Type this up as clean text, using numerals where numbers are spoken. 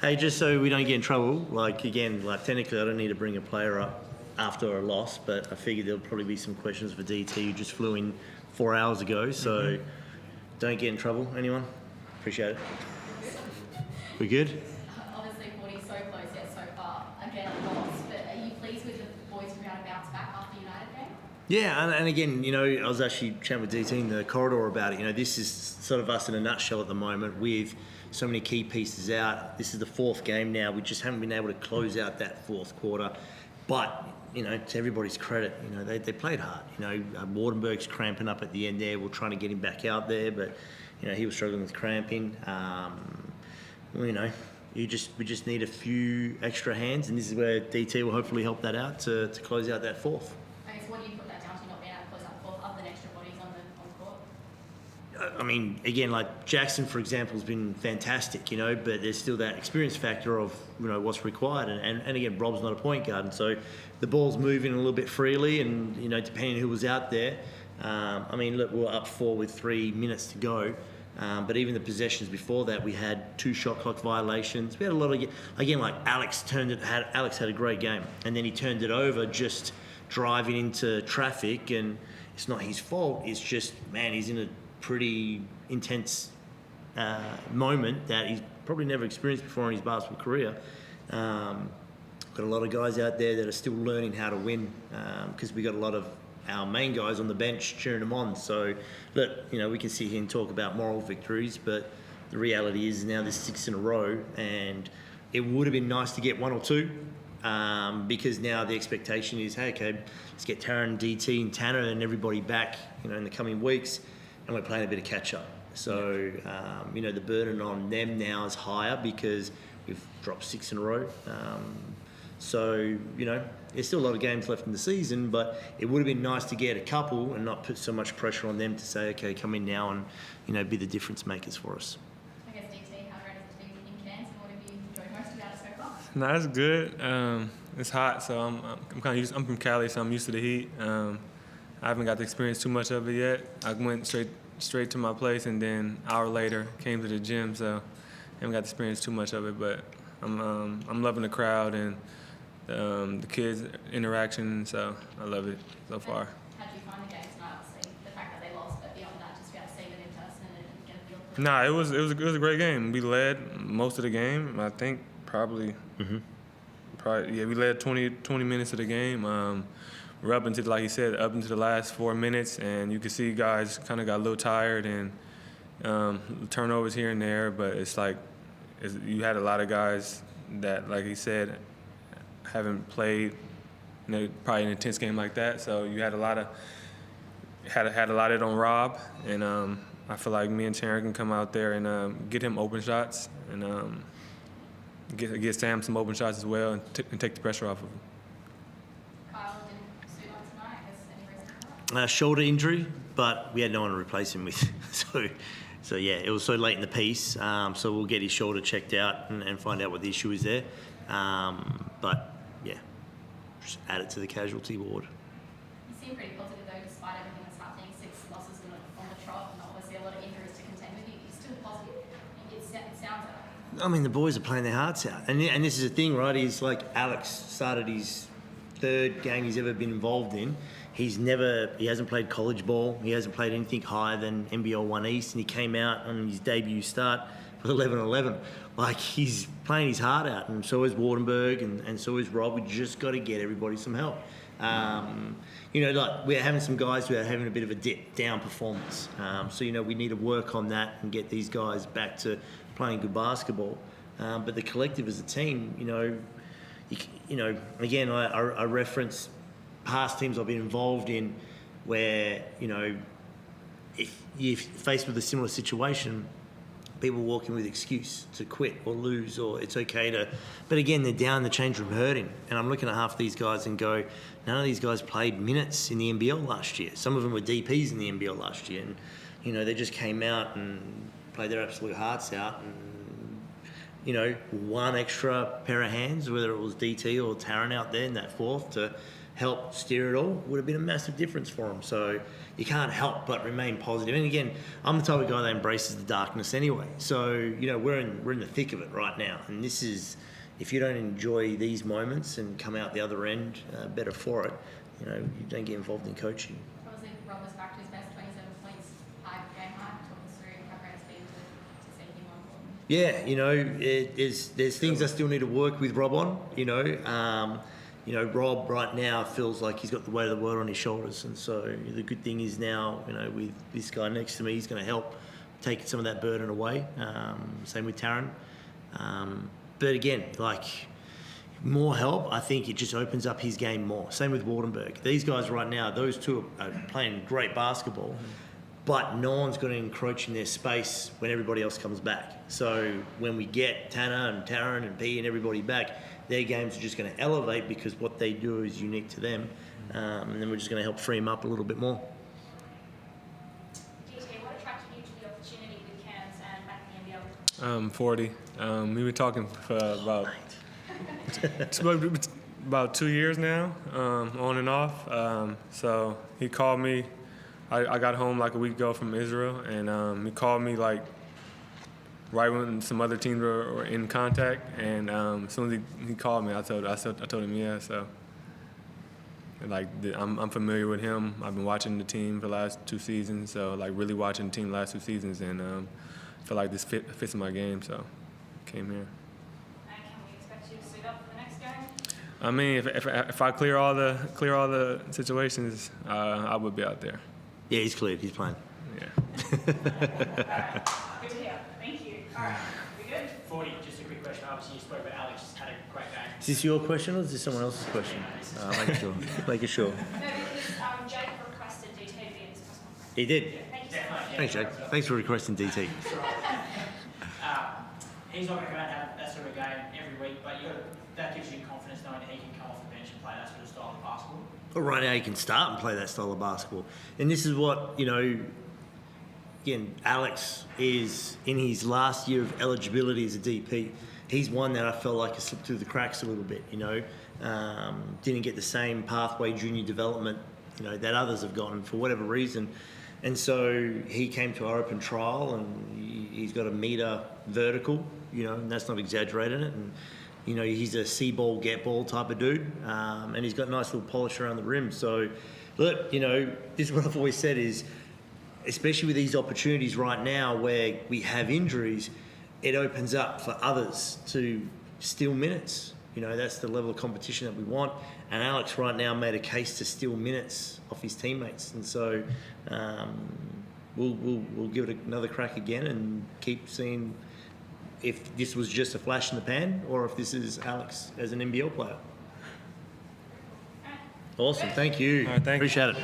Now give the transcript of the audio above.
Hey, just so we don't get in trouble, technically I don't need to bring a player up after a loss, but I figured there'll probably be some questions for DT who just flew in 4 hours ago, so don't get in trouble, anyone? Appreciate it. We good? Obviously, Forde's so close yet so far. Again, a loss, but are you pleased with the boys who got to bounce back after the United game? Yeah, and again, I was actually chatting with DT in the corridor about it. This is sort of us in a nutshell at the moment with so many key pieces out. This is the fourth game now. We just haven't been able to close out that fourth quarter. But, to everybody's credit, they played hard. Wardenberg's cramping up at the end there. We're trying to get him back out there, but, he was struggling with cramping. We just need a few extra hands, and this is where DT will hopefully help that out to close out that fourth. I guess what do you put that down to, not being able to close out fourth, other than extra bodies on the court? I mean, again, like Jackson, for example, has been fantastic, but there's still that experience factor of, what's required. And again, Rob's not a point guard, and so the ball's moving a little bit freely, and, depending on who was out there. Look, we're up 4 with 3 minutes to go. But even the possessions before that, we had 2 shot clock violations. We had a lot of, again, like Alex had a great game, and then he turned it over just driving into traffic, and it's not his fault. It's just, man, he's in a pretty intense moment that he's probably never experienced before in his basketball career. Got a lot of guys out there that are still learning how to win because we got a lot of our main guys on the bench cheering them on. So, look, we can sit here and talk about moral victories, but the reality is now there's 6 in a row, and it would have been nice to get 1 or 2 because now the expectation is, hey, okay, let's get Taron, DT, and Tanner and everybody back, in the coming weeks, and we're playing a bit of catch-up. So, the burden on them now is higher because we've dropped 6 in a row. There's still a lot of games left in the season, but it would have been nice to get a couple and not put so much pressure on them to say, okay, come in now and, be the difference makers for us. I guess, DT, how great is it to be in Cairns, and what have you enjoyed most about it so far? No, it's good. It's hot, so I'm kind of used. I'm from Cali, so I'm used to the heat. I haven't got to experience too much of it yet. I went straight to my place, and then an hour later came to the gym, so I haven't got to experience too much of it. But I'm loving the crowd and the kids' interaction, so I love it so far. How did you find the game tonight? Obviously, the fact that they lost, but beyond that, just be able to see them in person and get a feel for it. Nah, it was a great game. We led most of the game. I think probably we led 20 minutes of the game. We're up into, like he said, up into the last 4 minutes, and you could see guys kind of got a little tired and turnovers here and there. But it's like you had a lot of guys that, like he said, haven't played, probably an intense game like that. So you had a lot of it on Rob, and I feel like me and Taryn can come out there and get him open shots and get Sam some open shots as well and take the pressure off of him. Kyle didn't suit on tonight. I guess any reason for that? Shoulder injury, but we had no one to replace him with. So yeah, it was so late in the piece. So we'll get his shoulder checked out and find out what the issue is there. But yeah, just add it to the casualty ward. You seem pretty positive though, despite everything that's happening. 6 losses on the trot, and obviously a lot of injuries to contend with. You're still positive. It sounds like it. The boys are playing their hearts out, and this is the thing, right? He's like Alex started his 3rd game he's ever been involved in. He hasn't played college ball. He hasn't played anything higher than NBL1 East, and he came out on his debut start with 11-11. Like, he's playing his heart out, and so is Wardenberg, and so is Rob. We just got to get everybody some help. We're having some guys who are having a bit of a down performance. We need to work on that and get these guys back to playing good basketball. But the collective as a team, again, I reference past teams I've been involved in where, if you're faced with a similar situation, people walk in with excuse to quit or lose, or it's okay to... But again, they're down in the change room hurting. And I'm looking at half these guys and go, none of these guys played minutes in the NBL last year. Some of them were DPs in the NBL last year. And, they just came out and played their absolute hearts out. And, one extra pair of hands, whether it was DT or Taron out there in that fourth, to help steer it all, would have been a massive difference for him. So you can't help but remain positive. And again, I'm the type of guy that embraces the darkness anyway. So, you know, we're in the thick of it right now. And this is, if you don't enjoy these moments and come out the other end better for it, you know, you don't get involved in coaching. Obviously, Rob was back to his best 27 points, game high. Talk us through how great it's been to see him on board. Yeah, you know, there's things I still need to work with Rob on, you know. You know, Rob right now feels like he's got the weight of the world on his shoulders. And so the good thing is now, you know, with this guy next to me, he's going to help take some of that burden away. Same with Taran. But again, like, more help, I think it just opens up his game more. Same with Wardenberg. These guys right now, those two are playing great basketball, but no one's going to encroach in their space when everybody else comes back. So when we get Tanner and Taran and P and everybody back, their games are just going to elevate because what they do is unique to them. And then we're just going to help free them up a little bit more. DT, what attracted you to the opportunity with Cairns and back in the NBL? Forde. We've been talking for about 2 years now, on and off. So he called me. I got home like a week ago from Israel, and he called me like right when some other teams were in contact. And as soon as he called me, I told him yeah. So like I'm familiar with him. I've been watching the team for the last 2 seasons. So like really watching the team the last 2 seasons, and I feel like this fits in my game. So came here. And can we expect you to suit up for the next game? I mean, if I clear all the situations, I would be out there. Yeah, he's cleared. He's playing. Yeah. Good to hear. Thank you. All right, we good? Forde, just a quick question. Obviously, you spoke about Alex had a great game. Is this your question or is this someone else's question? Make sure. Make sure. No, because Jake requested DT to be in this press conference. He did. Thank you so much. Thanks, Jake. Thanks for requesting DT. He's not going to go out and have that sort of game every week, but that gives you confidence knowing that he can come off the bench and play that sort of style of basketball. Well, right now he can start and play that style of basketball. And this is what, you know, again, Alex is in his last year of eligibility as a DP. He's one that I felt like has slipped through the cracks a little bit, you know. Didn't get the same pathway junior development, you know, that others have gotten for whatever reason. And so he came to our open trial and he's got a metre vertical, you know, and that's not exaggerating it. And, you know, he's a see ball, get ball type of dude. And he's got nice little polish around the rim. So, look, you know, this is what I've always said is, especially with these opportunities right now where we have injuries, it opens up for others to steal minutes. You know, that's the level of competition that we want. And Alex right now made a case to steal minutes off his teammates. And so we'll give it another crack again and keep seeing if this was just a flash in the pan or if this is Alex as an NBL player. Awesome. Thank you. All right, thank you. Appreciate it.